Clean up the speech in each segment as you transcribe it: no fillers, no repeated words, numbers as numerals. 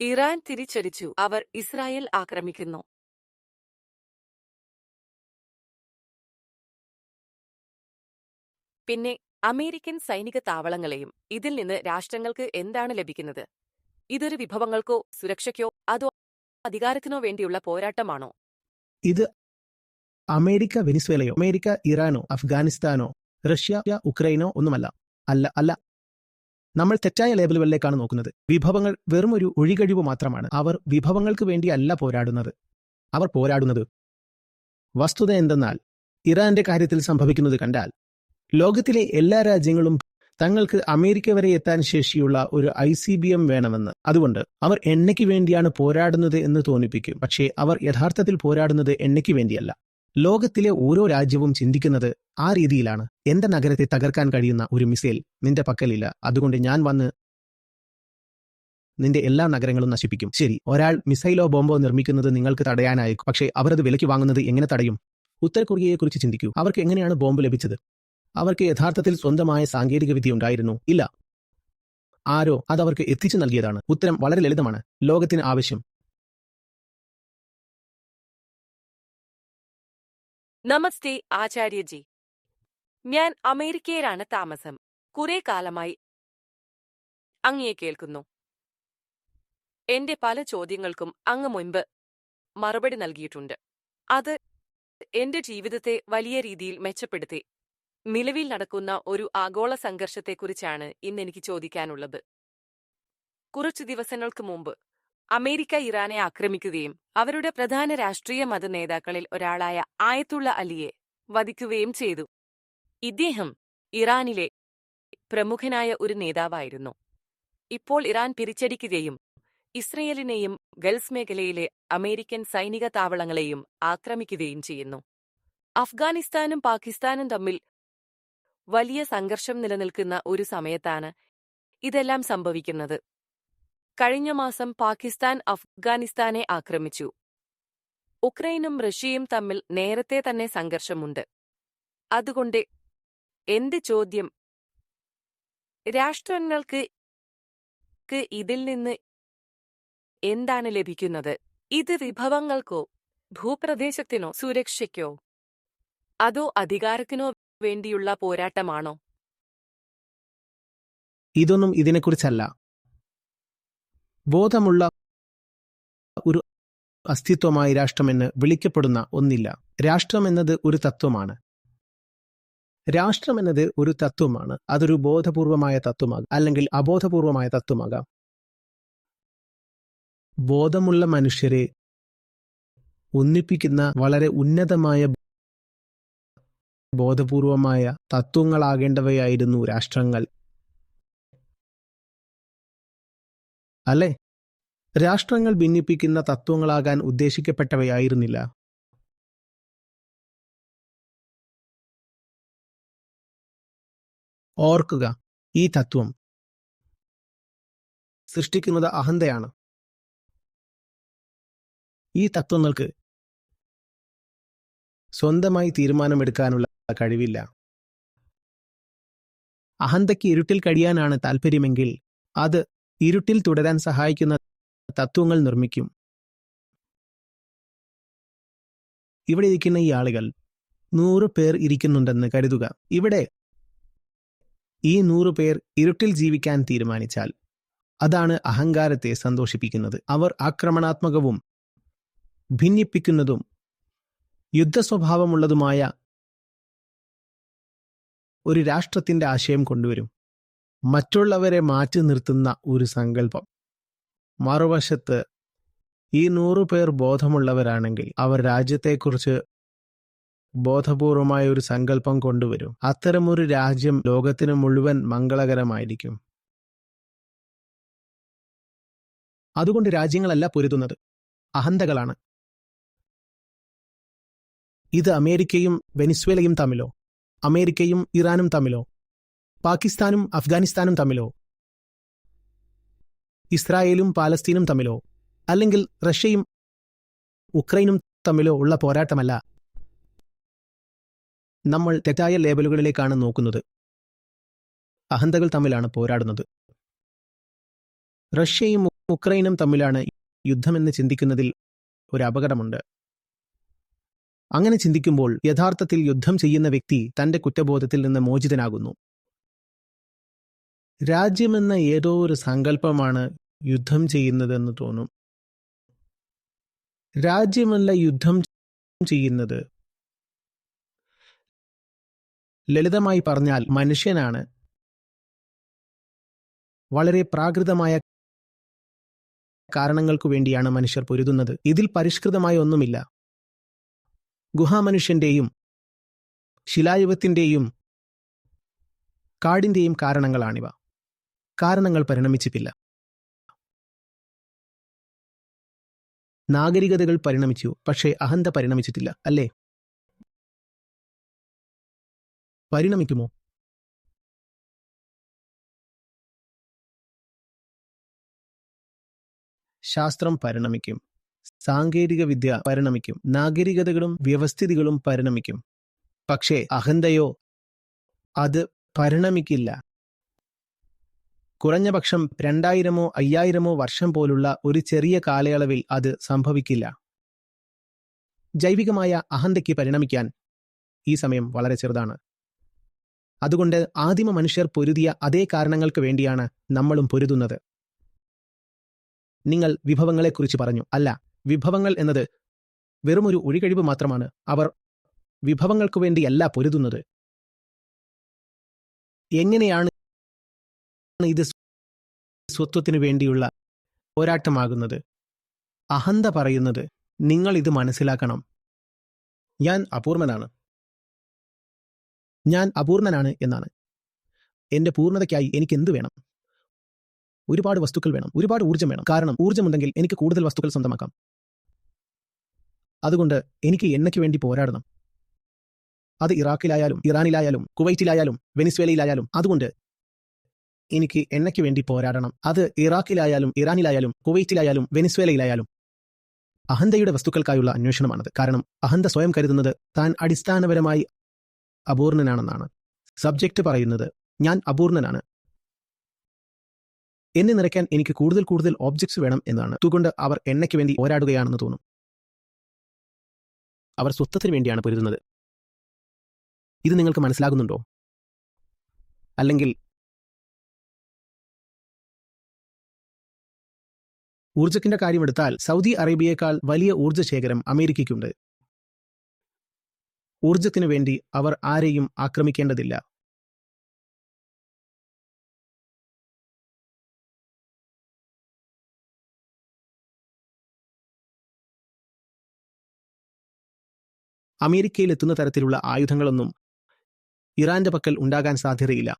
Iran തിരിച്ചടിച്ചു. അവർ Israel ആക്രമിക്കുന്നു. പിന്നെ American സൈനിക താവളങ്ങളെയും. ഇതിൽ നിന്ന് രാഷ്ട്രങ്ങൾക്ക് എന്താണ് ലഭിക്കുന്നത്? ഇതൊരു വിഭവങ്ങൾക്കോ സുരക്ഷയ്ക്കോ അതോ അധികാരത്തിനോ വേണ്ടിയുള്ള പോരാട്ടമാണോ? ഇത് അമേരിക്ക വെനിസ്വേലയോ അമേരിക്ക ഇറാനോ അഫ്ഗാനിസ്ഥാനോ റഷ്യ ഉക്രൈനോ ഒന്നുമല്ല. അല്ല. നമ്മൾ തെറ്റായ ലേബലുകളിലേക്കാണ് നോക്കുന്നത്. വിഭവങ്ങൾ വെറും ഒരു ഒഴികഴിവ് മാത്രമാണ്. അവർ വിഭവങ്ങൾക്ക് വേണ്ടിയല്ല പോരാടുന്നത്. അവർ പോരാടുന്നത് വസ്തുത എന്തെന്നാൽ ഇറാന്റെ കാര്യത്തിൽ സംഭവിക്കുന്നത് കണ്ടാൽ ലോകത്തിലെ എല്ലാ രാജ്യങ്ങളും തങ്ങൾക്ക് അമേരിക്ക വരെ എത്താൻ ശേഷിയുള്ള ഒരു ICBM വേണമെന്ന്. അതുകൊണ്ട് അവർ എണ്ണയ്ക്ക് വേണ്ടിയാണ് പോരാടുന്നത് എന്ന് തോന്നിപ്പിക്കും. പക്ഷേ അവർ യഥാർത്ഥത്തിൽ പോരാടുന്നത് എണ്ണയ്ക്ക് വേണ്ടിയല്ല. ലോകത്തിലെ ഓരോ രാജ്യവും ചിന്തിക്കുന്നത് ആ രീതിയിലാണ്. എന്റെ നഗരത്തെ തകർക്കാൻ കഴിയുന്ന ഒരു മിസൈൽ നിന്റെ പക്കലില്ല, അതുകൊണ്ട് ഞാൻ വന്ന് നിന്റെ എല്ലാ നഗരങ്ങളും നശിപ്പിക്കും. ശരി, ഒരാൾ മിസൈലോ ബോംബോ നിർമ്മിക്കുന്നത് നിങ്ങൾക്ക് തടയാനായിരിക്കും. പക്ഷേ അവരത് വിലയ്ക്ക് വാങ്ങുന്നത് എങ്ങനെ തടയും? ഉത്തര കൊറിയയെക്കുറിച്ച് ചിന്തിക്കൂ. അവർക്ക് എങ്ങനെയാണ് ബോംബ് ലഭിച്ചത്? അവർക്ക് യഥാർത്ഥത്തിൽ സ്വന്തമായ സാങ്കേതികവിദ്യ ഉണ്ടായിരുന്നു? ഇല്ല. ആരോ അതവർക്ക് എത്തിച്ചു നൽകിയതാണ്. ഉത്തരം വളരെ ലളിതമാണ്. ലോകത്തിന് ആവശ്യം. നമസ്തേ ആചാര്യജി. ഞാൻ അമേരിക്കയിലാണ് താമസം. കുറെ കാലമായി അങ്ങയെ കേൾക്കുന്നു. എന്റെ പല ചോദ്യങ്ങൾക്കും അങ്ങ് മുൻപ് മറുപടി നൽകിയിട്ടുണ്ട്. അത് എന്റെ ജീവിതത്തെ വലിയ രീതിയിൽ മെച്ചപ്പെടുത്തി. നിലവിൽ നടക്കുന്ന ഒരു ആഗോള സംഘർഷത്തെക്കുറിച്ചാണ് ഇന്നെനിക്ക് ചോദിക്കാനുള്ളത്. കുറച്ചു ദിവസങ്ങൾക്ക് മുമ്പ് അമേരിക്ക ഇറാനെ ആക്രമിക്കുകയും അവരുടെ പ്രധാന രാഷ്ട്രീയ മത നേതാക്കളിൽ ഒരാളായ ആയത്തുള്ള അലിയെ വധിക്കുകയും ചെയ്തു. ഇദ്ദേഹം ഇറാനിലെ പ്രമുഖനായ ഒരു നേതാവായിരുന്നു. ഇപ്പോൾ ഇറാൻ പിരിച്ചടിക്കുകയും ഇസ്രയേലിനെയും ഗൾഫ് മേഖലയിലെ അമേരിക്കൻ സൈനിക താവളങ്ങളെയും ആക്രമിക്കുകയും ചെയ്യുന്നു. അഫ്ഗാനിസ്ഥാനും പാകിസ്ഥാനും തമ്മിൽ വലിയ സംഘർഷം നിലനിൽക്കുന്ന ഒരു സമയത്താണ് ഇതെല്ലാം സംഭവിക്കുന്നത്. കഴിഞ്ഞ മാസം പാകിസ്ഥാൻ അഫ്ഗാനിസ്ഥാനെ ആക്രമിച്ചു. ഉക്രൈനും റഷ്യയും തമ്മിൽ നേരത്തെ തന്നെ സംഘർഷമുണ്ട്. അതുകൊണ്ട് എന്റെ ചോദ്യം, രാഷ്ട്രങ്ങൾക്ക് ഇതിൽ നിന്ന് എന്താണ് ലഭിക്കുന്നത്? ഇത് വിഭവങ്ങൾക്കോ ഭൂപ്രദേശത്തിനോ സുരക്ഷയ്ക്കോ അതോ അധികാരത്തിനോ വേണ്ടിയുള്ള പോരാട്ടമാണോ? ഇതൊന്നും ഇതിനെക്കുറിച്ചല്ല. ബോധമുള്ള ഒരു അസ്തിത്വമായി രാഷ്ട്രമെന്ന് വിളിക്കപ്പെടുന്ന ഒന്നില്ല. രാഷ്ട്രമെന്നത് ഒരു തത്വമാണ്. രാഷ്ട്രമെന്നത് ഒരു തത്വമാണ്. അതൊരു ബോധപൂർവമായ തത്വമാകാം, അല്ലെങ്കിൽ അബോധപൂർവമായ തത്വമാകാം. ബോധമുള്ള മനുഷ്യരെ ഒന്നിപ്പിക്കുന്ന വളരെ ഉന്നതമായ ബോധപൂർവമായ തത്വങ്ങളാകേണ്ടവയായിരുന്നു രാഷ്ട്രങ്ങൾ, അല്ലേ? രാഷ്ട്രങ്ങൾ ഭിന്നിപ്പിക്കുന്ന തത്വങ്ങളാകാൻ ഉദ്ദേശിക്കപ്പെട്ടവയായിരുന്നില്ല. ഓർക്കുക, ഈ തത്വം സൃഷ്ടിക്കുന്നത് അഹന്തയാണ്. ഈ തത്വങ്ങൾക്ക് സ്വന്തമായി തീരുമാനമെടുക്കാനുള്ള കഴിവില്ല. അഹന്തയ്ക്ക് ഇരുട്ടിൽ കഴിയാനാണ് താൽപ്പര്യമെങ്കിൽ അത് ഇരുട്ടിൽ തുടരാൻ സഹായിക്കുന്ന തത്വങ്ങൾ നിർമ്മിക്കും. ഇവിടെ ഇരിക്കുന്ന ഈ ആളുകൾ 100 പേർ ഇരിക്കുന്നുണ്ടെന്ന് കരുതുക. ഇവിടെ ഈ 100 പേർ ഇരുട്ടിൽ ജീവിക്കാൻ തീരുമാനിച്ചാൽ അതാണ് അഹങ്കാരത്തെ സന്തോഷിപ്പിക്കുന്നത്. അവർ ആക്രമണാത്മകവും ഭിന്നിപ്പിക്കുന്നതും യുദ്ധസ്വഭാവമുള്ളതുമായ ഒരു രാഷ്ട്രത്തിന്റെ ആശയം കൊണ്ടുവരും. മറ്റുള്ളവരെ മാറ്റി നിർത്തുന്ന ഒരു സങ്കല്പം. മറുവശത്ത് ഈ 100 പേർ ബോധമുള്ളവരാണെങ്കിൽ അവർ രാജ്യത്തെക്കുറിച്ച് ബോധപൂർവമായ ഒരു സങ്കല്പം കൊണ്ടുവരും. അത്തരമൊരു രാജ്യം ലോകത്തിന് മുഴുവൻ മംഗളകരമായിരിക്കും. അതുകൊണ്ട് രാജ്യങ്ങളല്ല പൊരുതുന്നത്, അഹന്തകളാണ്. ഇത് അമേരിക്കയും വെനിസ്വേലയും തമ്മിലോ, അമേരിക്കയും ഇറാനും തമ്മിലോ, പാകിസ്ഥാനും അഫ്ഗാനിസ്ഥാനും തമ്മിലോ, ഇസ്രായേലും പാലസ്തീനും തമ്മിലോ, അല്ലെങ്കിൽ റഷ്യയും ഉക്രൈനും തമ്മിലോ ഉള്ള പോരാട്ടമല്ല. നമ്മൾ തെറ്റായ ലേബലുകളിലേക്കാണ് നോക്കുന്നത്. അഹന്തകൾ തമ്മിലാണ് പോരാടുന്നത്. റഷ്യയും ഉക്രൈനും തമ്മിലാണ് യുദ്ധമെന്ന് ചിന്തിക്കുന്നതിൽ ഒരു അപകടമുണ്ട്. അങ്ങനെ ചിന്തിക്കുമ്പോൾ യഥാർത്ഥത്തിൽ യുദ്ധം ചെയ്യുന്ന വ്യക്തി തന്റെ കുറ്റബോധത്തിൽ നിന്ന് മോചിതനാകുന്നു. രാജ്യമെന്ന ഏതോ ഒരു സങ്കല്പമാണ് യുദ്ധം ചെയ്യുന്നതെന്ന് തോന്നും. രാജ്യമല്ല യുദ്ധം ചെയ്യുന്നത്. ലളിതമായി പറഞ്ഞാൽ മനുഷ്യനാണ്. വളരെ പ്രാകൃതമായ കാരണങ്ങൾക്കു വേണ്ടിയാണ് മനുഷ്യർ പൊരുതുന്നത്. ഇതിൽ പരിഷ്കൃതമായ ഒന്നുമില്ല. ഗുഹാമനുഷ്യന്റെയും ശിലായുഗത്തിന്റെയും കാടിന്റെയും കാരണങ്ങളാണിവ. കാരണങ്ങൾ പരിണമിച്ചിട്ടില്ല. നാഗരികതകൾ പരിണമിച്ചു, പക്ഷേ അഹന്ത പരിണമിച്ചിട്ടില്ല, അല്ലേ? പരിണമിക്കുമോ? ശാസ്ത്രം പരിണമിക്കും, സാങ്കേതിക വിദ്യ പരിണമിക്കും, നാഗരികതകളും വ്യവസ്ഥിതികളും പരിണമിക്കും. പക്ഷേ അഹന്തയോ? അത് പരിണമിക്കില്ല. കുറഞ്ഞപക്ഷം 2000-ഓ 5000-ഓ വർഷം പോലുള്ള ഒരു ചെറിയ കാലയളവിൽ അത് സംഭവിക്കില്ല. ജൈവികമായ അഹന്തയ്ക്ക് പരിണമിക്കാൻ ഈ സമയം വളരെ ചെറുതാണ്. അതുകൊണ്ട് ആദിമ മനുഷ്യർ പൊരുതിയ അതേ കാരണങ്ങൾക്ക് വേണ്ടിയാണ് നമ്മളും പൊരുതുന്നത്. നിങ്ങൾ വിഭവങ്ങളെക്കുറിച്ച് പറഞ്ഞു. അല്ല, വിഭവങ്ങൾ എന്നത് വെറുമൊരു ഒഴികഴിവ് മാത്രമാണ്. അവർ വിഭവങ്ങൾക്കു വേണ്ടിയല്ല പൊരുതുന്നത്. എങ്ങനെയാണ് ഇത് സ്വത്വത്തിനു വേണ്ടിയുള്ള പോരാട്ടമാകുന്നത്? അഹന്ത പറയുന്നത്, നിങ്ങൾ ഇത് മനസ്സിലാക്കണം. ഞാൻ അപൂർണനാണ് എന്നാണ്. എന്റെ പൂർണ്ണതയ്ക്കായി എനിക്ക് എന്ത് വേണം? ഒരുപാട് വസ്തുക്കൾ വേണം, ഒരുപാട് ഊർജ്ജം വേണം. കാരണം ഊർജ്ജമുണ്ടെങ്കിൽ എനിക്ക് കൂടുതൽ വസ്തുക്കൾ സ്വന്തമാക്കാം. അതുകൊണ്ട് എനിക്ക് എണ്ണയ്ക്ക് വേണ്ടി പോരാടണം. അത് ഇറാഖിലായാലും ഇറാനിലായാലും കുവൈറ്റിലായാലും വെനിസ്വേലയിലായാലും. അതുകൊണ്ട് എനിക്ക് എണ്ണയ്ക്ക് വേണ്ടി പോരാടണം. അത് ഇറാഖിലായാലും ഇറാനിലായാലും കുവൈറ്റിലായാലും വെനിസ്വേലയിലായാലും. അഹന്തയുടെ വസ്തുക്കൾക്കായുള്ള അന്വേഷണമാണത്. കാരണം അഹന്ത സ്വയം കരുതുന്നത് താൻ അടിസ്ഥാനപരമായി അപൂർണനാണെന്നാണ്. സബ്ജക്റ്റ് പറയുന്നത് ഞാൻ അപൂർണനാണ്. എന്നെ നിറയ്ക്കാൻ എനിക്ക് കൂടുതൽ കൂടുതൽ ഓബ്ജക്ട്സ് വേണം എന്നാണ്. അതുകൊണ്ട് അവർ എണ്ണയ്ക്ക് വേണ്ടി പോരാടുകയാണെന്ന് തോന്നും. അവർ സ്വത്വത്തിന് വേണ്ടിയാണ് പൊരുതുന്നത്. ഇത് നിങ്ങൾക്ക് മനസ്സിലാകുന്നുണ്ടോ? അല്ലെങ്കിൽ ഊർജ്ജത്തിന്റെ കാര്യമെടുത്താൽ സൗദി അറേബ്യയേക്കാൾ വലിയ ഊർജ്ജശേഖരം അമേരിക്കയ്ക്കുണ്ട്. ഊർജ്ജത്തിനു വേണ്ടി അവർ ആരെയും ആക്രമിക്കേണ്ടതില്ല. അമേരിക്കയിൽ എത്തുന്ന തരത്തിലുള്ള ആയുധങ്ങളൊന്നും ഇറാന്റെ പക്കൽ ഉണ്ടാകാൻ സാധ്യതയില്ല.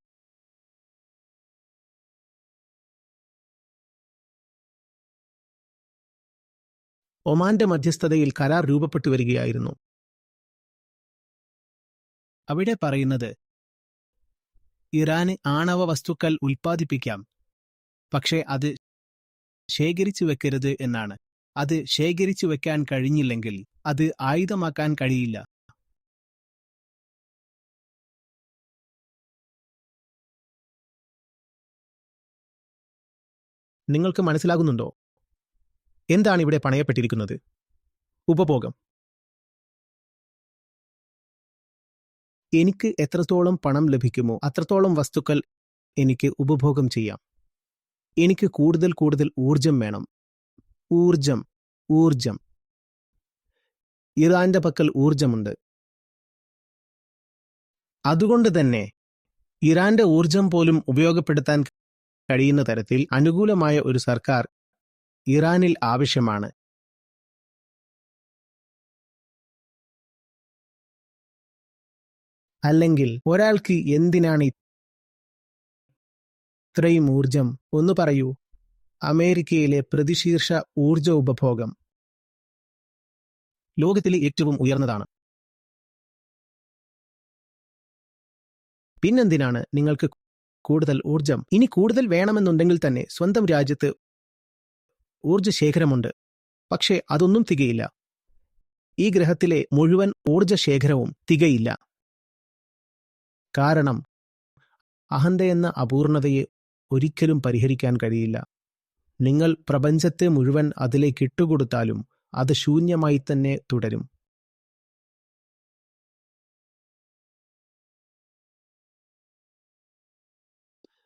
ഒമാന്റെ മധ്യസ്ഥതയിൽ കരാർ രൂപപ്പെട്ടു വരികയായിരുന്നു. അവിടെ പറയുന്നത് ഇറാന് ആണവ വസ്തുക്കൾ ഉൽപ്പാദിപ്പിക്കാം, പക്ഷേ അത് ശേഖരിച്ചു വെക്കരുത് എന്നാണ്. അത് ശേഖരിച്ചു വെക്കാൻ കഴിഞ്ഞില്ലെങ്കിൽ അത് ആയുധമാക്കാൻ കഴിയില്ല. നിങ്ങൾക്ക് മനസ്സിലാകുന്നുണ്ടോ? എന്താണ് ഇവിടെ പണയപ്പെട്ടിരിക്കുന്നത്? ഉപഭോഗം. എനിക്ക് എത്രത്തോളം പണം ലഭിക്കുമോ അത്രത്തോളം വസ്തുക്കൾ എനിക്ക് ഉപഭോഗം ചെയ്യാം. എനിക്ക് കൂടുതൽ കൂടുതൽ ഊർജം വേണം. ഊർജം. ഇറാന്റെ പക്കൽ ഊർജമുണ്ട്. അതുകൊണ്ട് തന്നെ ഇറാന്റെ ഊർജം പോലും ഉപയോഗപ്പെടുത്താൻ കഴിയുന്ന തരത്തിൽ അനുകൂലമായ ഒരു സർക്കാർ ഇറാനിൽ ആവശ്യമാണ്. അല്ലെങ്കിൽ ഒരാൾക്ക് എന്തിനാണ് ഇത്രയും ഊർജം? ഒന്ന് പറയൂ. അമേരിക്കയിലെ പ്രതിശീർഷ ഊർജ ഉപഭോഗം ലോകത്തിലെ ഏറ്റവും ഉയർന്നതാണ്. പിന്നെന്തിനാണ് നിങ്ങൾക്ക് കൂടുതൽ ഊർജം? ഇനി കൂടുതൽ വേണമെന്നുണ്ടെങ്കിൽ തന്നെ സ്വന്തം രാജ്യത്ത് ഊർജ്ജശേഖരമുണ്ട്. പക്ഷേ അതൊന്നും തികയില്ല. ഈ ഗ്രഹത്തിലെ മുഴുവൻ ഊർജ്ജശേഖരവും തികയില്ല. കാരണം അഹന്തയെന്ന അപൂർണതയെ ഒരിക്കലും പരിഹരിക്കാൻ കഴിയില്ല. നിങ്ങൾ പ്രപഞ്ചത്തെ മുഴുവൻ അതിലേക്ക് ഇട്ടുകൊടുത്താലും അത് ശൂന്യമായി തന്നെ തുടരും.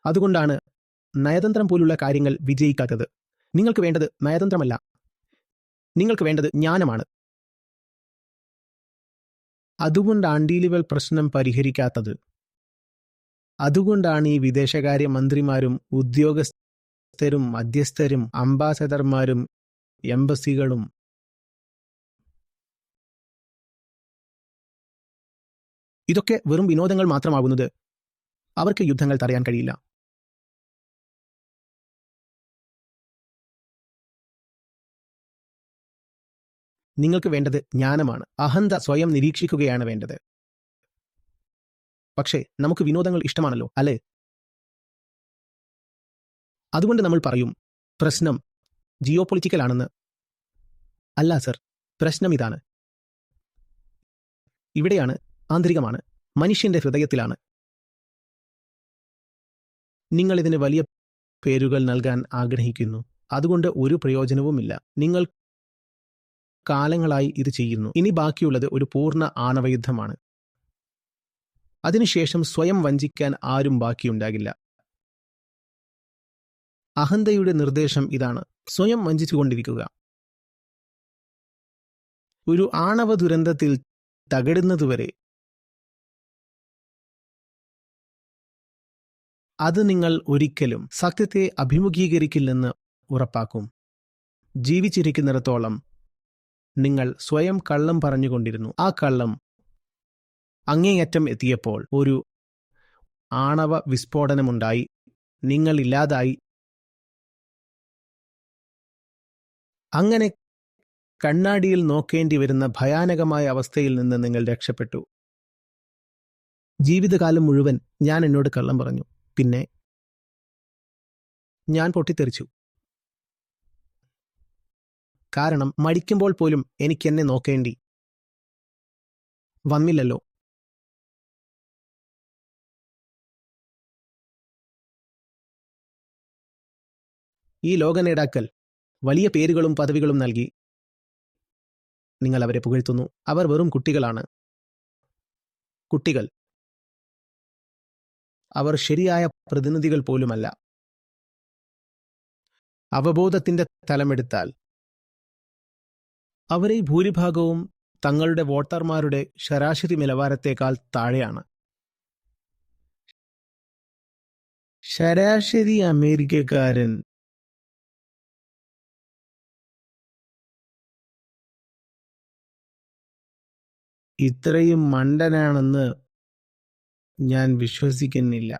അതുകൊണ്ടാണ് നയതന്ത്രം പോലുള്ള കാര്യങ്ങൾ വിജയിക്കാത്തത്. നിങ്ങൾക്ക് വേണ്ടത് നയതന്ത്രമല്ല, നിങ്ങൾക്ക് വേണ്ടത് ജ്ഞാനമാണ്. അതുകൊണ്ടാണ് ഡീലുകൾ പ്രശ്നം പരിഹരിക്കാത്തത്. അതുകൊണ്ടാണ് ഈ വിദേശകാര്യ മന്ത്രിമാരും ഉദ്യോഗസ്ഥരും മധ്യസ്ഥരും അംബാസഡർമാരും എംബസികളും ഇതൊക്കെ വെറും വിനോദങ്ങൾ മാത്രമാകുന്നത്. അവർക്ക് യുദ്ധങ്ങൾ തടയാൻ കഴിയില്ല. നിങ്ങൾക്ക് വേണ്ടത് ജ്ഞാനമാണ്. അഹന്ത സ്വയം നിരീക്ഷിക്കുകയാണ് വേണ്ടത്. പക്ഷേ നമുക്ക് വിനോദങ്ങൾ ഇഷ്ടമാണല്ലോ, അല്ലേ? അതുകൊണ്ട് നമ്മൾ പറയും പ്രശ്നം ജിയോപൊളിറ്റിക്കൽ ആണെന്ന്. അല്ല സർ, പ്രശ്നം ഇതാണ്. ഇവിടെയാണ്, ആന്തരികമാണ്, മനുഷ്യന്റെ ഹൃദയത്തിലാണ്. നിങ്ങൾ ഇതിന് വലിയ പേരുകൾ നൽകാൻ ആഗ്രഹിക്കുന്നു. അതുകൊണ്ട് ഒരു പ്രയോജനവുമില്ല. നിങ്ങൾ കാലങ്ങളായി ഇത് ചെയ്യുന്നു. ഇനി ബാക്കിയുള്ളത് ഒരു പൂർണ്ണ ആണവയുദ്ധമാണ്. അതിനുശേഷം സ്വയം വഞ്ചിക്കാൻ ആരും ബാക്കിയുണ്ടാകില്ല. അഹന്തയുടെ നിർദ്ദേശം ഇതാണ്: സ്വയം വഞ്ചിച്ചുകൊണ്ടിരിക്കുക. ഒരു ആണവ ദുരന്തത്തിൽ തകരുന്നതുവരെ അത് നിങ്ങൾ ഒരിക്കലും സത്യത്തെ അഭിമുഖീകരിക്കില്ലെന്ന് ഉറപ്പാക്കും. ജീവിച്ചിരിക്കുന്നിടത്തോളം നിങ്ങൾ സ്വയം കള്ളം പറഞ്ഞുകൊണ്ടിരുന്നു. ആ കള്ളം അങ്ങേയറ്റം എത്തിയപ്പോൾ ഒരു ആണവ വിസ്ഫോടനമുണ്ടായി. നിങ്ങൾ ഇല്ലാതായി. അങ്ങനെ കണ്ണാടിയിൽ നോക്കേണ്ടി വരുന്ന ഭയാനകമായ അവസ്ഥയിൽ നിന്ന് നിങ്ങൾ രക്ഷപ്പെട്ടു. ജീവിതകാലം മുഴുവൻ ഞാൻ എന്നോട് കള്ളം പറഞ്ഞു. പിന്നെ ഞാൻ പൊട്ടിത്തെറിച്ചു. കാരണം മരിക്കുമ്പോൾ പോലും എനിക്കെന്നെ നോക്കേണ്ടി വന്നില്ലല്ലോ. ഈ ലോക നേതാക്കൾ വലിയ പേരുകളും പദവികളും നൽകി നിങ്ങൾ അവരെ പുകഴ്ത്തുന്നു. അവർ വെറും കുട്ടികളാണ്. കുട്ടികൾ. അവർ ശരിയായ പ്രതിനിധികൾ പോലുമല്ല. അവബോധത്തിന്റെ തലമെടുത്താൽ അവരെ ഭൂരിഭാഗവും തങ്ങളുടെ വോട്ടർമാരുടെ ശരാശരി നിലവാരത്തേക്കാൾ താഴെയാണ്. ശരാശരി അമേരിക്കക്കാരൻ ഇത്രയും മണ്ടനാണെന്ന് ഞാൻ വിശ്വസിക്കുന്നില്ല.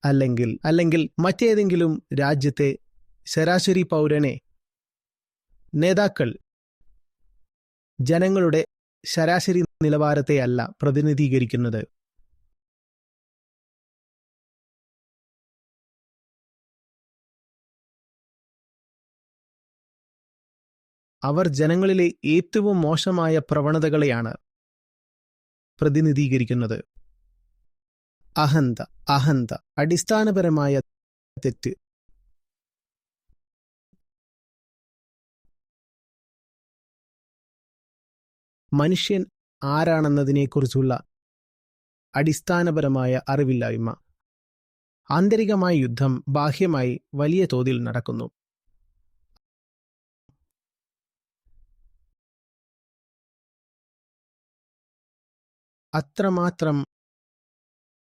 അല്ലെങ്കിൽ മറ്റേതെങ്കിലും രാജ്യത്തെ ശരാശരി പൗരനെ നേതാക്കൾ ജനങ്ങളുടെ ശരാശരി നിലവാരത്തെയല്ല പ്രതിനിധീകരിക്കുന്നത്. അവർ ജനങ്ങളിലെ ഏറ്റവും മോശമായ പ്രവണതകളെയാണ് പ്രതിനിധീകരിക്കുന്നത്. അഹന്ത, അടിസ്ഥാനപരമായ തെറ്റ്. മനുഷ്യൻ ആരാണെന്നതിനെക്കുറിച്ചുള്ള അടിസ്ഥാനപരമായ അറിവില്ലായ്മ. ആന്തരികമായ യുദ്ധം ബാഹ്യമായി വലിയ തോതിൽ നടക്കുന്നു. അത്രമാത്രം.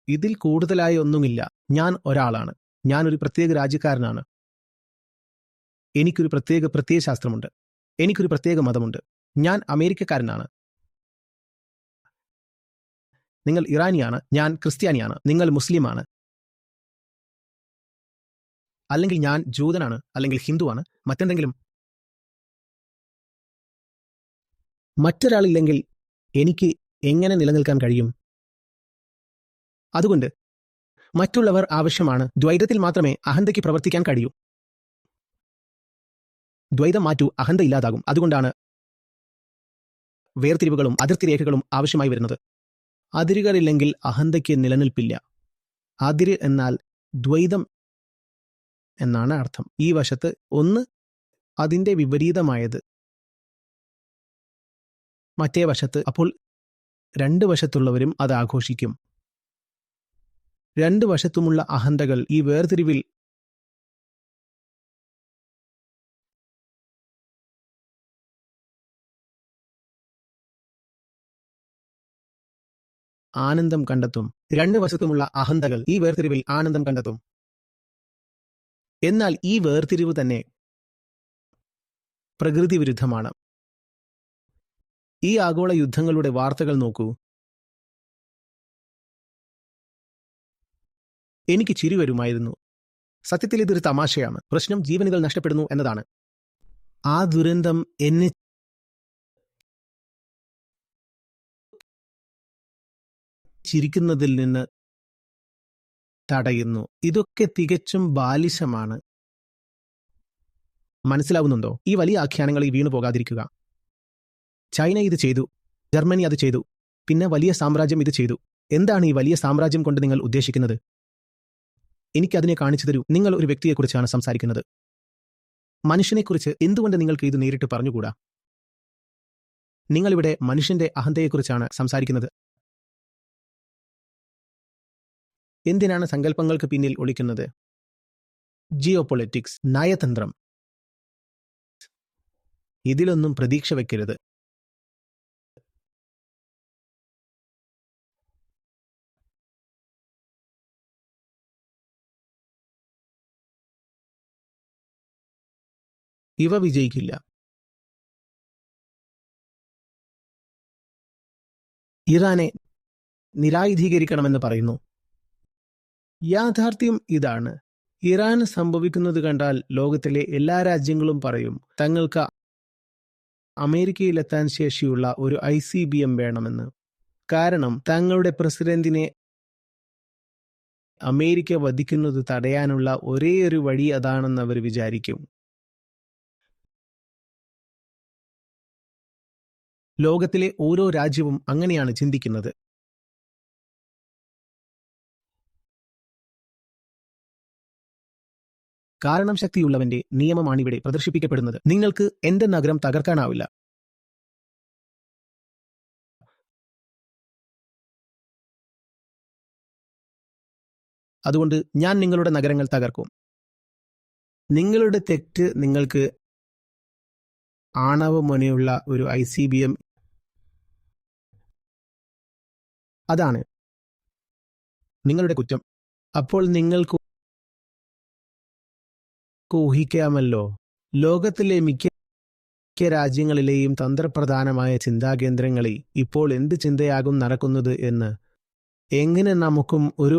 ഇതിൽ കൂടുതലായി ഒന്നുമില്ല. ഞാൻ ഒരാളാണ്. ഞാനൊരു പ്രത്യേക രാജ്യക്കാരനാണ്. എനിക്കൊരു പ്രത്യേക പ്രത്യയശാസ്ത്രമുണ്ട്. എനിക്കൊരു പ്രത്യേക മതമുണ്ട്. ഞാൻ അമേരിക്കക്കാരനാണ്. നിങ്ങൾ ഇറാനിയാണ്. ഞാൻ ക്രിസ്ത്യാനിയാണ്. നിങ്ങൾ മുസ്ലിമാണ്. അല്ലെങ്കിൽ ഞാൻ ജൂതനാണ്, അല്ലെങ്കിൽ ഹിന്ദുവാണ്, മറ്റെന്തെങ്കിലും. മറ്റൊരാളില്ലെങ്കിൽ എനിക്ക് എങ്ങനെ നിലനിൽക്കാൻ കഴിയും? അതുകൊണ്ട് മറ്റുള്ളവർ ആവശ്യമാണ്. ദ്വൈതത്തിൽ മാത്രമേ അഹന്തയ്ക്ക് പ്രവർത്തിക്കാൻ കഴിയൂ. ദ്വൈതം മാറ്റൂ, അഹന്ത ഇല്ലാതാകും. അതുകൊണ്ടാണ് വേർതിരിവുകളും അതിർത്തിരേഖകളും ആവശ്യമായി വരുന്നത്. അതിരുകളില്ലെങ്കിൽ അഹന്തയ്ക്ക് നിലനിൽപ്പില്ല. അതിര് എന്നാൽ ദ്വൈതം എന്നാണ് അർത്ഥം. ഈ വശത്ത് ഒന്ന് അതിന്റെ വിപരീതമായത് മറ്റേ വശത്ത്. അപ്പോൾ രണ്ട് വശത്തുള്ളവരും അത് ആഘോഷിക്കും. രണ്ട് വശത്തുമുള്ള അഹന്തകൾ ഈ വേർതിരിവിൽ ആനന്ദം കണ്ടെത്തും. രണ്ട് വശത്തുമുള്ള അഹന്തകൾ ഈ വേർതിരിവിൽ ആനന്ദം കണ്ടെത്തും. എന്നാൽ ഈ വേർതിരിവ് തന്നെ പ്രകൃതി വിരുദ്ധമാണ്. ഈ ആഗോള യുദ്ധങ്ങളുടെ വാർത്തകൾ നോക്കൂ. എനിക്ക് ചിരി വരുമായിരുന്നു. സത്യത്തിൽ ഇതൊരു തമാശയാണ്. പ്രശ്നം ജീവനുകൾ നഷ്ടപ്പെടുന്നു എന്നതാണ്. ആ ദുരന്തം എന്നെ ചിരിക്കുന്നതിൽ നിന്ന് തടയുന്നു. ഇതൊക്കെ തികച്ചും ബാലിശമാണ്. മനസ്സിലാവുന്നുണ്ടോ? ഈ വലിയ ആഖ്യാനങ്ങളിൽ വീണു പോകാതിരിക്കുക. ചൈന ഇത് ചെയ്തു, ജർമ്മനി അത് ചെയ്തു, പിന്നെ വലിയ സാമ്രാജ്യം ഇത് ചെയ്തു. എന്താണ് ഈ വലിയ സാമ്രാജ്യം കൊണ്ട് നിങ്ങൾ ഉദ്ദേശിക്കുന്നത്? എനിക്കതിനെ കാണിച്ചു തരൂ. നിങ്ങൾ ഒരു വ്യക്തിയെക്കുറിച്ചാണ് സംസാരിക്കുന്നത്. മനുഷ്യനെക്കുറിച്ച് എന്തുകൊണ്ട് നിങ്ങൾക്ക് ഇത് നേരിട്ട് പറഞ്ഞുകൂടാ? നിങ്ങളിവിടെ മനുഷ്യന്റെ അഹന്തയെക്കുറിച്ചാണ് സംസാരിക്കുന്നത്. എന്തിനാണ് സങ്കല്പങ്ങൾക്ക് പിന്നിൽ ഒളിക്കുന്നത്? ജിയോപൊളിറ്റിക്സ്, നയതന്ത്രം. ഇതിലൊന്നും പ്രതീക്ഷ വയ്ക്കരുത്. ഇവ വിജയിക്കില്ല. ഇറാനെ നിരായുധീകരിക്കണമെന്ന് പറയുന്നു. യാഥാർത്ഥ്യം ഇതാണ്. ഇറാൻ സംഭവിക്കുന്നത് കണ്ടാൽ ലോകത്തിലെ എല്ലാ രാജ്യങ്ങളും പറയും തങ്ങൾക്ക് അമേരിക്കയിലെത്താൻ ശേഷിയുള്ള ഒരു ICBM വേണമെന്ന്. കാരണം തങ്ങളുടെ പ്രസിഡന്റിനെ അമേരിക്ക വധിക്കുന്നത് തടയാനുള്ള ഒരേയൊരു വഴി അതാണെന്ന് അവർ വിചാരിക്കും. ലോകത്തിലെ ഓരോ രാജ്യവും അങ്ങനെയാണ് ചിന്തിക്കുന്നത്. കാരണം ശക്തിയുള്ളവന്റെ നിയമമാണിവിടെ പ്രദർശിപ്പിക്കപ്പെടുന്നത്. നിങ്ങൾക്ക് എന്റെ നഗരം തകർക്കാനാവില്ല. അതുകൊണ്ട് ഞാൻ നിങ്ങളുടെ നഗരങ്ങൾ തകർക്കും. നിങ്ങളുടെ തെറ്റ് നിങ്ങൾക്ക് ആണവമുനയുള്ള ഒരു ICBM അതാണ് നിങ്ങളുടെ കുറ്റം. അപ്പോൾ നിങ്ങൾക്ക് ഊഹിക്കാമല്ലോ, ലോകത്തിലെ മിക്ക രാജ്യങ്ങളിലെയും തന്ത്രപ്രധാനമായ ചിന്താകേന്ദ്രങ്ങളിൽ ഇപ്പോൾ എന്ത് ചിന്തയാകും നടക്കുന്നത് എന്ന്. എങ്ങനെ നമുക്കും ഒരു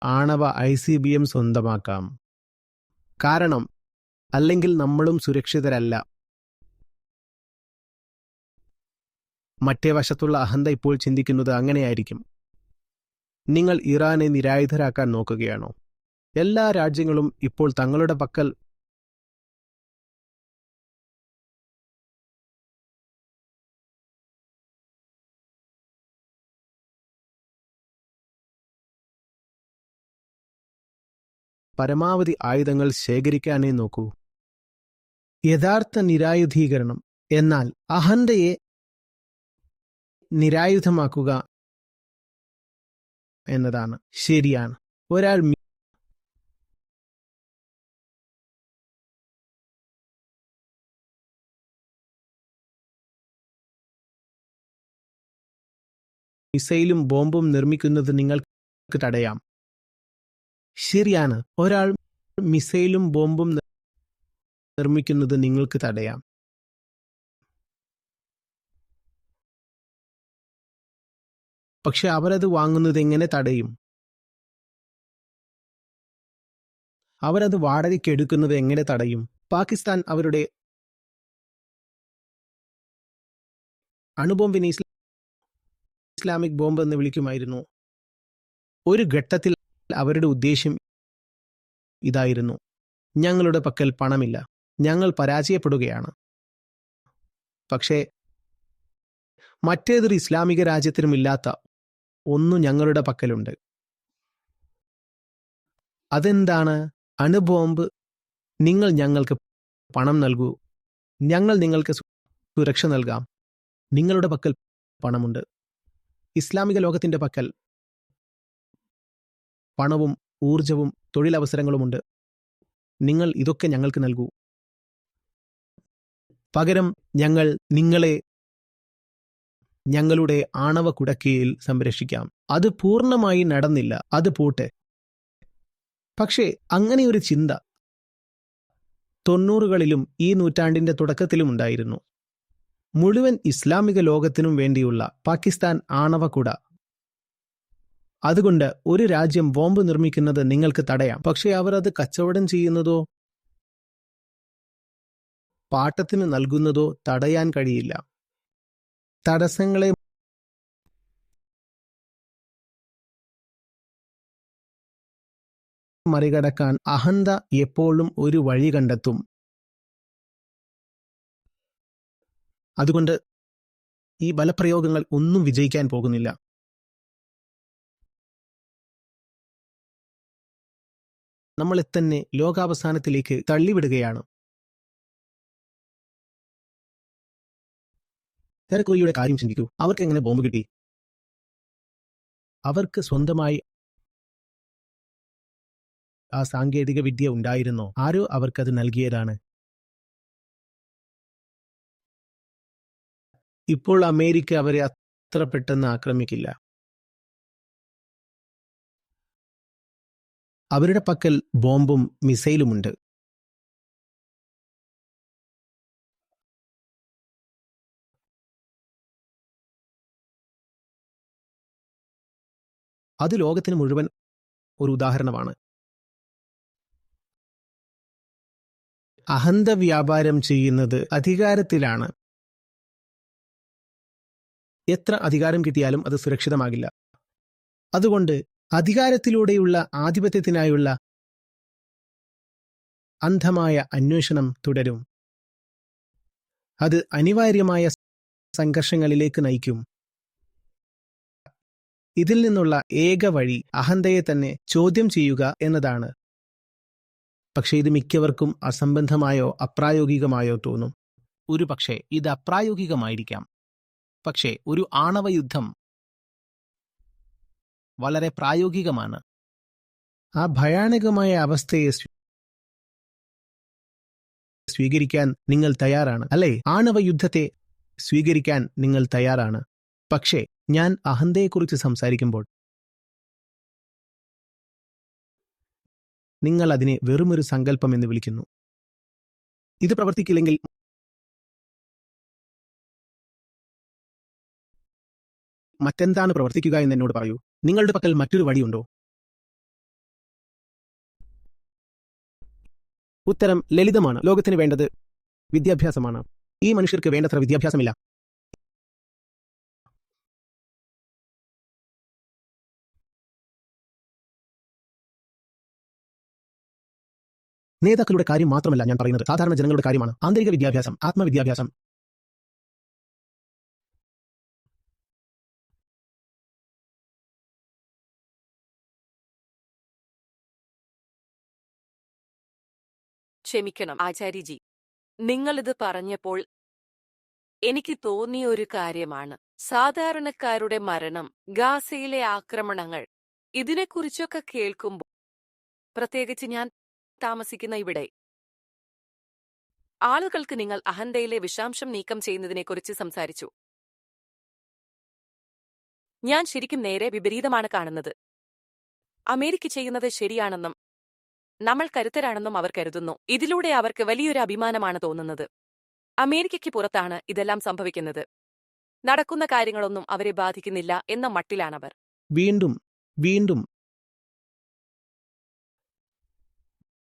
ആണവ ICBM സ്വന്തമാക്കാം? കാരണം അല്ലെങ്കിൽ നമ്മളും സുരക്ഷിതരല്ല. മറ്റേ വശത്തുള്ള അഹന്ത ഇപ്പോൾ ചിന്തിക്കുന്നത് അങ്ങനെയായിരിക്കും. നിങ്ങൾ ഇറാനെ നിരായുധരാക്കാൻ നോക്കുകയാണോ? എല്ലാ രാജ്യങ്ങളും ഇപ്പോൾ തങ്ങളുടെ പക്കൽ പരമാവധി ആയുധങ്ങൾ ശേഖരിക്കാനേ നോക്കൂ. യഥാർത്ഥ നിരായുധീകരണം എന്നാൽ അഹന്തയെ നിരായുധമാക്കുക എന്നതാണ്. ശരിയാണ്. ഒരാൾ മിസൈലും ബോംബും നിർമ്മിക്കുന്നത് നിങ്ങൾക്ക് തടയാം. ശരിയാണ്. ഒരാൾ മിസൈലും ബോംബും നിർമ്മിക്കുന്നത് നിങ്ങൾക്ക് തടയാം. പക്ഷെ അവരത് വാങ്ങുന്നത് എങ്ങനെ തടയും? അവരത് വാടകയ്ക്ക് എടുക്കുന്നത് എങ്ങനെ തടയും? പാകിസ്ഥാൻ അവരുടെ അണുബോംബിനെ ഇസ്ലാമിക് ബോംബ് എന്ന് വിളിക്കുമായിരുന്നു. ഒരു ഘട്ടത്തിൽ അവരുടെ ഉദ്ദേശ്യം ഇതായിരുന്നു: ഞങ്ങളുടെ പക്കൽ പണമില്ല, ഞങ്ങൾ പരാജയപ്പെടുകയാണ്. പക്ഷേ മറ്റേതൊരു ഇസ്ലാമിക രാജ്യത്തിനുമില്ലാത്ത ഒന്ന് ഞങ്ങളുടെ പക്കലുണ്ട്. അതെന്താണ്? അണുബോംബ്. നിങ്ങൾ ഞങ്ങൾക്ക് പണം നൽകൂ, ഞങ്ങൾ നിങ്ങൾക്ക് സുരക്ഷ നൽകാം. നിങ്ങളുടെ പക്കൽ പണമുണ്ട്. ഇസ്ലാമിക ലോകത്തിന്റെ പക്കൽ പണവും ഊർജവും തൊഴിലവസരങ്ങളുമുണ്ട്. നിങ്ങൾ ഇതൊക്കെ ഞങ്ങൾക്ക് നൽകൂ. പകരം ഞങ്ങൾ നിങ്ങളെ ഞങ്ങളുടെ ആണവ കുടക്കീഴിൽ സംരക്ഷിക്കാം. അത് പൂർണ്ണമായി നടന്നില്ല, അത് പോട്ടെ. പക്ഷേ അങ്ങനെയൊരു ചിന്ത 90കളിലും ഈ നൂറ്റാണ്ടിന്റെ തുടക്കത്തിലും ഉണ്ടായിരുന്നു. മുഴുവൻ ഇസ്ലാമിക ലോകത്തിനും വേണ്ടിയുള്ള പാകിസ്ഥാൻ ആണവകുട. അതുകൊണ്ട് ഒരു രാജ്യം ബോംബ് നിർമ്മിക്കുന്നത് നിങ്ങൾക്ക് തടയാം. പക്ഷേ അവർ അത് കച്ചവടം ചെയ്യുന്നതോ പാട്ടത്തിന് നൽകുന്നതോ തടയാൻ കഴിയില്ല. തടസ്സങ്ങളെ മറികടക്കാൻ അഹന്ത എപ്പോഴും ഒരു വഴി കണ്ടെത്തും. അതുകൊണ്ട് ഈ ബലപ്രയോഗങ്ങൾ ഒന്നും വിജയിക്കാൻ പോകുന്നില്ല. നമ്മളെ തന്നെ ലോകാവസാനത്തിലേക്ക് തള്ളിവിടുകയാണ്. കൊറിയയുടെ കാര്യം ചിന്തിക്കൂ. അവർക്ക് എങ്ങനെ ബോംബ് കിട്ടി? അവർക്ക് സ്വന്തമായി ആ സാങ്കേതിക വിദ്യ ഉണ്ടായിരുന്നോ? ആരോ അവർക്കത് നൽകിയതാണ്. ഇപ്പോൾ അമേരിക്ക അവരെ അത്ര പെട്ടെന്ന് ആക്രമിക്കില്ല. അവരുടെ പക്കൽ ബോംബും മിസൈലുമുണ്ട്. അത് ലോകത്തിന് മുഴുവൻ ഒരു ഉദാഹരണമാണ്. അഹന്ത വ്യാപാരം ചെയ്യുന്നത് അധികാരത്തിലാണ്. എത്ര അധികാരം കിട്ടിയാലും അത് സുരക്ഷിതമാകില്ല. അതുകൊണ്ട് അധികാരത്തിലൂടെയുള്ള ആധിപത്യത്തിനായുള്ള അന്ധമായ അന്വേഷണം തുടരും. അത് അനിവാര്യമായ സംഘർഷങ്ങളിലേക്ക് നയിക്കും. ഇതിൽ നിന്നുള്ള ഏക വഴി അഹന്തയെ തന്നെ ചോദ്യം ചെയ്യുക എന്നതാണ്. പക്ഷേ ഇത് മിക്കവർക്കും അസംബന്ധമായോ അപ്രായോഗികമായോ തോന്നും. ഒരുപക്ഷെ ഇത് അപ്രായോഗികമായിരിക്കാം. പക്ഷേ ഒരു ആണവ യുദ്ധം വളരെ പ്രായോഗികമാണ്. ആ ഭയാനകമായ അവസ്ഥയെ സ്വീകരിക്കാൻ നിങ്ങൾ തയ്യാറാണ്, അല്ലേ? ആണവ യുദ്ധത്തെ സ്വീകരിക്കാൻ നിങ്ങൾ തയ്യാറാണ്. പക്ഷേ ഞാൻ അഹന്തയെക്കുറിച്ച് സംസാരിക്കുമ്പോൾ നിങ്ങൾ അതിനെ വെറുമൊരു സങ്കല്പം എന്ന് വിളിക്കുന്നു. ഇത് പ്രവർത്തിക്കില്ലെങ്കിൽ മറ്റെന്താണ് പ്രവർത്തിക്കുക എന്ന് എന്നോട് പറയൂ. നിങ്ങളുടെ പക്കൽ മറ്റൊരു വഴിയുണ്ടോ? ഉത്തരം ലളിതമാണ്. ലോകത്തിന് വേണ്ടത് വിദ്യാഭ്യാസമാണ്. ഈ മനുഷ്യർക്ക് വേണ്ടത്ര വിദ്യാഭ്യാസമില്ല. നേതാക്കളുടെ കാര്യം മാത്രമല്ല ഞാൻ പറയുന്നത്, സാധാരണ ജനങ്ങളുടെ കാര്യമാണ്. ആന്തരിക വിദ്യാഭ്യാസം, ആത്മവിദ്യാഭ്യാസം. ക്ഷമിക്കണം ആചാര്യജി, നിങ്ങളിത് പറഞ്ഞപ്പോൾ എനിക്ക് തോന്നിയ ഒരു കാര്യമാണ്. സാധാരണക്കാരുടെ മരണം, ഗാസയിലെ ആക്രമണങ്ങൾ, ഇതിനെക്കുറിച്ചൊക്കെ കേൾക്കുമ്പോൾ, പ്രത്യേകിച്ച് ഞാൻ താമസിക്കുന്ന ഇവിടെ, ആളുകൾക്ക് നിങ്ങൾ അഹന്തയിലെ വിഷാംശം നീക്കം ചെയ്യുന്നതിനെക്കുറിച്ച് സംസാരിച്ചു. ഞാൻ ശരിക്കും നേരെ വിപരീതമാണ് കാണുന്നത്. അമേരിക്ക ചെയ്യുന്നത് ശരിയാണെന്നും നമ്മൾ കരുത്തരാണെന്നും അവർ കരുതുന്നു. ഇതിലൂടെ അവർക്ക് വലിയൊരു അഭിമാനമാണ് തോന്നുന്നത്. അമേരിക്കയ്ക്ക് പുറത്താണ് ഇതെല്ലാം സംഭവിക്കുന്നത്. നടക്കുന്ന കാര്യങ്ങളൊന്നും അവരെ ബാധിക്കുന്നില്ല എന്ന മട്ടിലാണവർ. വീണ്ടും വീണ്ടും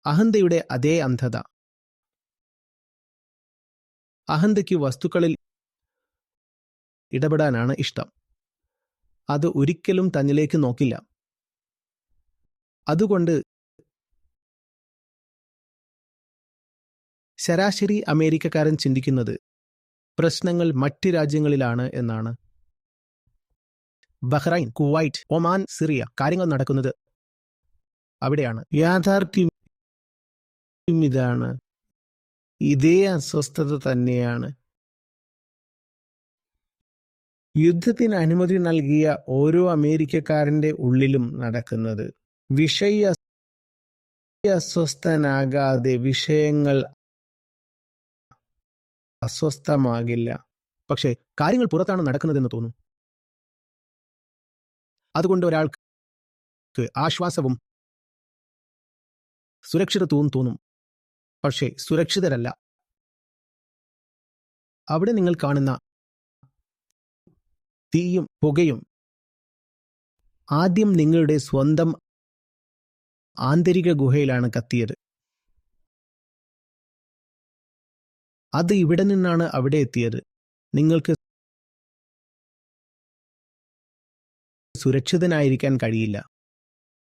അഹന്തയുടെ അതേ അന്ധത. അഹന്തയ്ക്ക് വസ്തുക്കളിൽ ഇടപെടാനാണ് ഇഷ്ടം. അത് ഒരിക്കലും തന്നിലേക്ക് നോക്കില്ല. അതുകൊണ്ട് ശരാശരി അമേരിക്കക്കാരൻ ചിന്തിക്കുന്നത് പ്രശ്നങ്ങൾ മറ്റ് രാജ്യങ്ങളിലാണ് എന്നാണ്. ബഹ്റൈൻ, കുവൈറ്റ്, ഒമാൻ, സിറിയ, കാര്യങ്ങൾ നടക്കുന്നത് അവിടെയാണ്. യാഥാർത്ഥ്യം ഇതാണ്. ഇതേ അസ്വസ്ഥത തന്നെയാണ് യുദ്ധത്തിന് അനുമതി നൽകിയ ഓരോ അമേരിക്കക്കാരന്റെ ഉള്ളിലും നടക്കുന്നത്. അസ്വസ്ഥനാകാതെ വിഷയങ്ങൾ അസ്വസ്ഥമാകില്ല. പക്ഷേ കാര്യങ്ങൾ പുറത്താണ് നടക്കുന്നതെന്ന് തോന്നും. അതുകൊണ്ട് ഒരാൾക്ക് ആശ്വാസവും സുരക്ഷിതത്വവും തോന്നും. പക്ഷേ സുരക്ഷിതരല്ല. അവിടെ നിങ്ങൾ കാണുന്ന തീയും പുകയും ആദ്യം നിങ്ങളുടെ സ്വന്തം ആന്തരിക ഗുഹയിലാണ് കത്തിയത്. അത് ഇവിടെ നിന്നാണ് അവിടെ എത്തിയത്. നിങ്ങൾക്ക് സുരക്ഷിതനായിരിക്കാൻ കഴിയില്ല.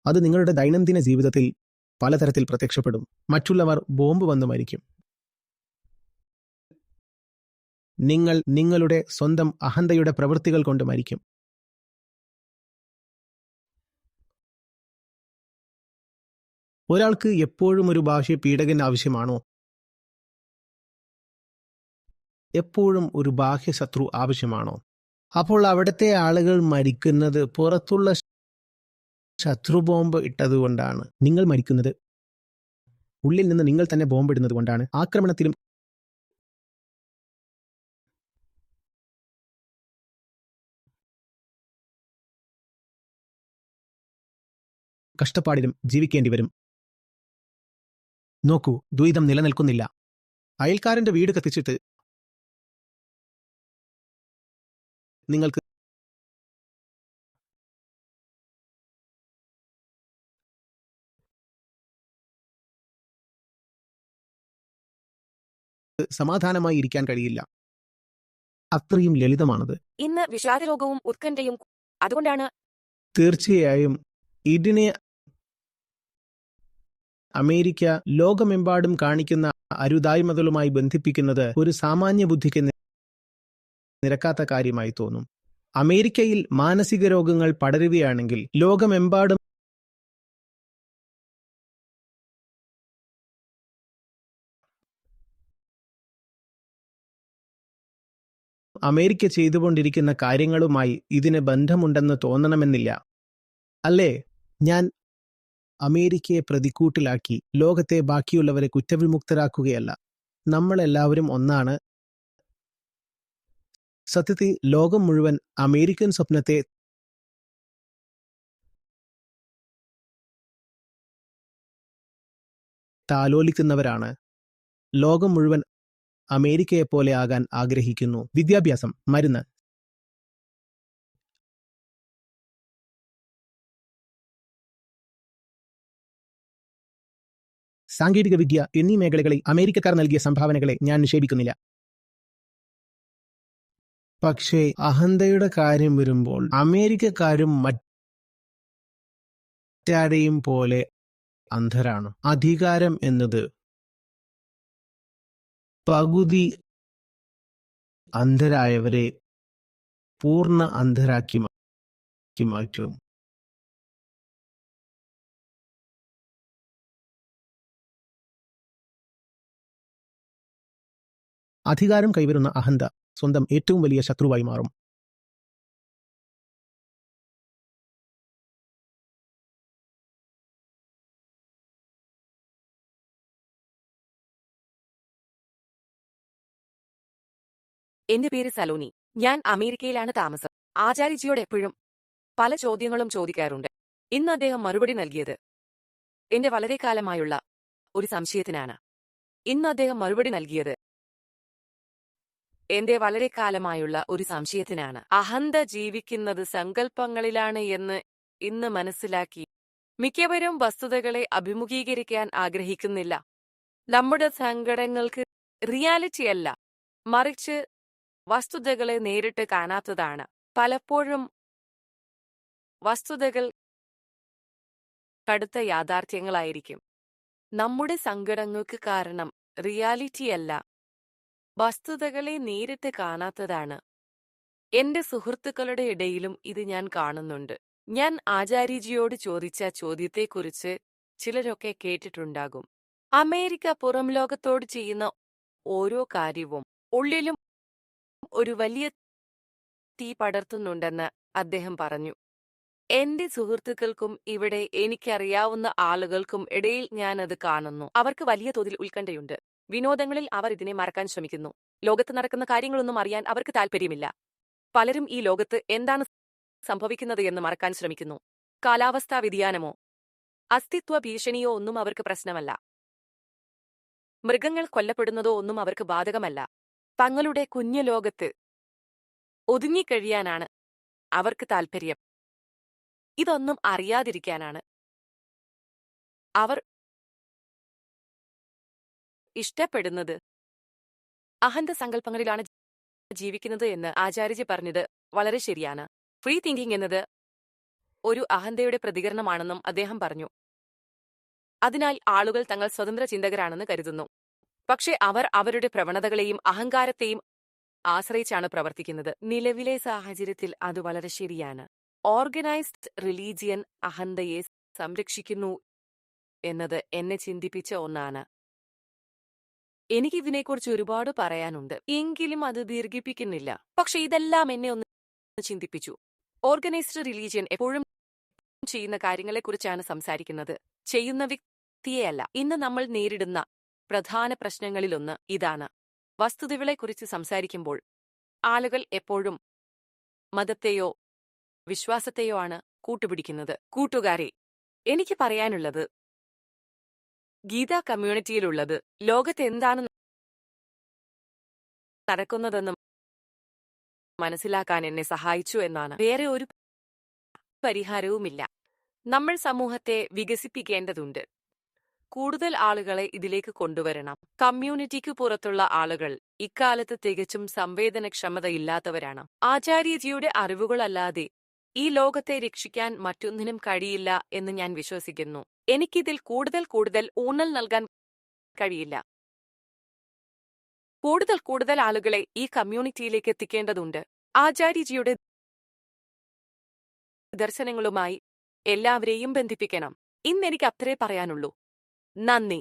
അത് നിങ്ങളുടെ ദൈനംദിന ജീവിതത്തിൽ പലതരത്തിൽ പ്രത്യക്ഷപ്പെടും. മറ്റുള്ളവർ ബോംബ് വന്ന് മരിക്കും. നിങ്ങൾ നിങ്ങളുടെ സ്വന്തം അഹന്തയുടെ പ്രവൃത്തികൾ കൊണ്ട് മരിക്കും. ഒരാൾക്ക് എപ്പോഴും ഒരു ബാഹ്യ പീഡകൻ ആവശ്യമാണോ? എപ്പോഴും ഒരു ബാഹ്യ ശത്രു ആവശ്യമാണോ? അപ്പോൾ അവിടുത്തെ ആളുകൾ മരിക്കുന്നത് പുറത്തുള്ള ശത്രു ബോംബ് ഇട്ടതുകൊണ്ടാണ്. നിങ്ങൾ മരിക്കുന്നത് ഉള്ളിൽ നിന്ന് നിങ്ങൾ തന്നെ ബോംബിടുന്നത് കൊണ്ടാണ്. ആക്രമണത്തിലും കഷ്ടപ്പാടിലും ജീവിക്കേണ്ടി വരും. നോക്കൂ, ദ്വൈതം നിലനിൽക്കുന്നില്ല. അയൽക്കാരന്റെ വീട് കത്തിച്ചിട്ട് നിങ്ങൾക്ക് സമാധാനമായി ഇരിക്കാൻ കഴിയില്ല. അത്രയും ലളിതമാണത്. ഇന്ന് വിഷാദരോഗവും ഉത്കണ്ഠയും അതുകൊണ്ടാണ്. തീർച്ചയായും ഇതിനെ അമേരിക്ക ലോകമെമ്പാടും കാണിക്കുന്ന അരുതായ്മകളുമായി ബന്ധിപ്പിക്കുന്നത് ഒരു സാമാന്യ ബുദ്ധിക്ക് നിരക്കാത്ത കാര്യമായി തോന്നും. അമേരിക്കയിൽ മാനസിക രോഗങ്ങൾ പടരുകയാണെങ്കിൽ ലോകമെമ്പാടും അമേരിക്ക ചെയ്തുകൊണ്ടിരിക്കുന്ന കാര്യങ്ങളുമായി ഇതിന് ബന്ധമുണ്ടെന്ന് തോന്നണമെന്നില്ല, അല്ലേ? ഞാൻ അമേരിക്കയെ പ്രതിക്കൂട്ടിലാക്കി ലോകത്തെ ബാക്കിയുള്ളവരെ കുറ്റവിമുക്തരാക്കുകയല്ല. നമ്മളെല്ലാവരും ഒന്നാണ്. സത്യത്തിൽ ലോകം മുഴുവൻ അമേരിക്കൻ സ്വപ്നത്തെ താലോലിക്കുന്നവരാണ്. ലോകം മുഴുവൻ അമേരിക്കയെപ്പോലെ ആകാൻ ആഗ്രഹിക്കുന്നു. വിദ്യാഭ്യാസം, മരുന്ന്, സാങ്കേതികവിദ്യ എന്നീ മേഖലകളിൽ അമേരിക്കക്കാർ നൽകിയ സംഭാവനകളെ ഞാൻ നിഷേധിക്കുന്നില്ല. പക്ഷേ അഹന്തയുടെ കാര്യം വരുമ്പോൾ അമേരിക്കക്കാരും മറ്റാരെയും പോലെ അന്ധരാണ്. അധികാരം എന്നത് പകുതി അന്ധരായവരെ പൂർണ്ണ അന്ധരാക്കി മാറ്റും. അധികാരം കൈവരുന്ന അഹന്ത സ്വന്തം ഏറ്റവും വലിയ ശത്രുവായി മാറും. എന്റെ പേര് സലോനി. ഞാൻ അമേരിക്കയിലാണ് താമസം. ആചാര്യജിയോട് എപ്പോഴും പല ചോദ്യങ്ങളും ചോദിക്കാറുണ്ട്. ഇന്ന് അദ്ദേഹം മറുപടി നൽകിയത് എന്റെ വളരെ കാലമായുള്ള ഒരു സംശയത്തിനാണ്. എന്റെ വളരെ കാലമായുള്ള ഒരു സംശയത്തിനാണ്. അഹന്ത ജീവിക്കുന്നത് സങ്കല്പങ്ങളിലാണ് എന്ന് ഇന്ന് മനസ്സിലാക്കി. മിക്കവരും വസ്തുതകളെ അഭിമുഖീകരിക്കാൻ ആഗ്രഹിക്കുന്നില്ല. നമ്മുടെ സങ്കടങ്ങൾക്ക് റിയാലിറ്റിയല്ല, മറിച്ച് വസ്തുതകളെ നേരിട്ട് കാണാത്തതാണ്. പലപ്പോഴും വസ്തുതകൾ കടുത്ത യാഥാർത്ഥ്യങ്ങളായിരിക്കും. നമ്മുടെ സങ്കടങ്ങൾക്ക് കാരണം റിയാലിറ്റിയല്ല, വസ്തുതകളെ നേരിട്ട് കാണാത്തതാണ്. എന്റെ സുഹൃത്തുക്കളുടെ ഇടയിലും ഇത് ഞാൻ കാണുന്നുണ്ട്. ഞാൻ ആചാര്യജിയോട് ചോദിച്ച ചോദ്യത്തെക്കുറിച്ച് ചിലരൊക്കെ കേട്ടിട്ടുണ്ടാകും. അമേരിക്ക പുറം ലോകത്തോട് ചെയ്യുന്ന ഓരോ കാര്യവും ഉള്ളിലും ഒരു വലിയ തീ പടർത്തുന്നുണ്ടെന്ന് അദ്ദേഹം പറഞ്ഞു. എന്റെ സുഹൃത്തുക്കൾക്കും ഇവിടെ എനിക്കറിയാവുന്ന ആളുകൾക്കും ഇടയിൽ ഞാനത് കാണുന്നു. അവർക്ക് വലിയ തോതിൽ ഉത്കണ്ഠയുണ്ട്. വിനോദങ്ങളിൽ അവർ ഇതിനെ മറക്കാൻ ശ്രമിക്കുന്നു. ലോകത്ത് നടക്കുന്ന കാര്യങ്ങളൊന്നും അറിയാൻ അവർക്ക് താൽപ്പര്യമില്ല. പലരും ഈ ലോകത്ത് എന്താണ് സംഭവിക്കുന്നത് എന്ന് മറക്കാൻ ശ്രമിക്കുന്നു. കാലാവസ്ഥാ വ്യതിയാനമോ അസ്തിത്വ ഭീഷണിയോ ഒന്നും അവർക്ക് പ്രശ്നമല്ല. മൃഗങ്ങൾ കൊല്ലപ്പെടുന്നതോ ഒന്നും അവർക്ക് ബാധകമല്ല. തങ്ങളുടെ കുഞ്ഞു ലോകത്ത് ഒതുങ്ങിക്കഴിയാനാണ് അവർക്ക് താൽപ്പര്യം. ഇതൊന്നും അറിയാതിരിക്കാനാണ് അവർ ഇഷ്ടപ്പെടുന്നത്. അഹന്തസങ്കല്പങ്ങളിലാണ് ജീവിക്കുന്നത് എന്ന് ആചാര്യജി പറഞ്ഞത് വളരെ ശരിയാണ്. ഫ്രീ തിങ്കിങ് എന്നത് ഒരു അഹന്തയുടെ പ്രതികരണമാണെന്നും അദ്ദേഹം പറഞ്ഞു. അതിനാൽ ആളുകൾ തങ്ങൾ സ്വതന്ത്ര ചിന്തകരാണെന്ന് കരുതുന്നു. പക്ഷേ അവർ അവരുടെ പ്രവണതകളെയും അഹങ്കാരത്തെയും ആശ്രയിച്ചാണ് പ്രവർത്തിക്കുന്നത്. നിലവിലെ സാഹചര്യത്തിൽ അത് വളരെ ശരിയാണ്. ഓർഗനൈസ്ഡ് റിലീജിയൻ അഹന്തയെ സംരക്ഷിക്കുന്നു എന്നത് എന്നെ ചിന്തിപ്പിച്ച ഒന്നാണ്. എനിക്കിതിനെക്കുറിച്ച് ഒരുപാട് പറയാനുണ്ട്, എങ്കിലും അത് ദീർഘിപ്പിക്കുന്നില്ല. പക്ഷെ ഇതെല്ലാം എന്നെ ഒന്ന് ചിന്തിപ്പിച്ചു. ഓർഗനൈസ്ഡ് റിലീജിയൻ എപ്പോഴും ചെയ്യുന്ന കാര്യങ്ങളെക്കുറിച്ചാണ് സംസാരിക്കുന്നത്, ചെയ്യുന്ന വ്യക്തിയെയല്ല. ഇന്ന് നമ്മൾ നേരിടുന്ന പ്രധാന പ്രശ്നങ്ങളിലൊന്ന് ഇതാണ്. വസ്തുതകളെക്കുറിച്ച് സംസാരിക്കുമ്പോൾ ആളുകൾ എപ്പോഴും മതത്തെയോ വിശ്വാസത്തെയോ ആണ് കൂട്ടുപിടിക്കുന്നത്. കൂട്ടുകാരെ, എനിക്ക് പറയാനുള്ളത് ഗീതാ കമ്മ്യൂണിറ്റിയിലുള്ളത് ലോകത്ത് എന്താണ് നടക്കുന്നതെന്ന് മനസ്സിലാക്കാൻ എന്നെ സഹായിച്ചു എന്നാണ്. വേറെ ഒരു പരിഹാരവുമില്ല. നമ്മൾ സമൂഹത്തെ വികസിപ്പിക്കേണ്ടതുണ്ട്. കൂടുതൽ ആളുകളെ ഇതിലേക്ക് കൊണ്ടുവരണം. കമ്മ്യൂണിറ്റിക്ക് പുറത്തുള്ള ആളുകൾ ഇക്കാലത്ത് തികച്ചും സംവേദനക്ഷമതയില്ലാത്തവരാണ്. ആചാര്യജിയുടെ അറിവുകളല്ലാതെ ഈ ലോകത്തെ രക്ഷിക്കാൻ മറ്റൊന്നിനും കഴിയില്ല എന്ന് ഞാൻ വിശ്വസിക്കുന്നു. എനിക്കിതിൽ കൂടുതൽ ഊന്നൽ നൽകാൻ കഴിയില്ല. കൂടുതൽ ആളുകളെ ഈ കമ്മ്യൂണിറ്റിയിലേക്ക് എത്തിക്കേണ്ടതുണ്ട്. ആചാര്യജിയുടെ ദർശനങ്ങളുമായി എല്ലാവരെയും ബന്ധിപ്പിക്കണം. ഇന്നെനിക്ക് അത്രേ പറയാനുള്ളൂ. നന്ദി.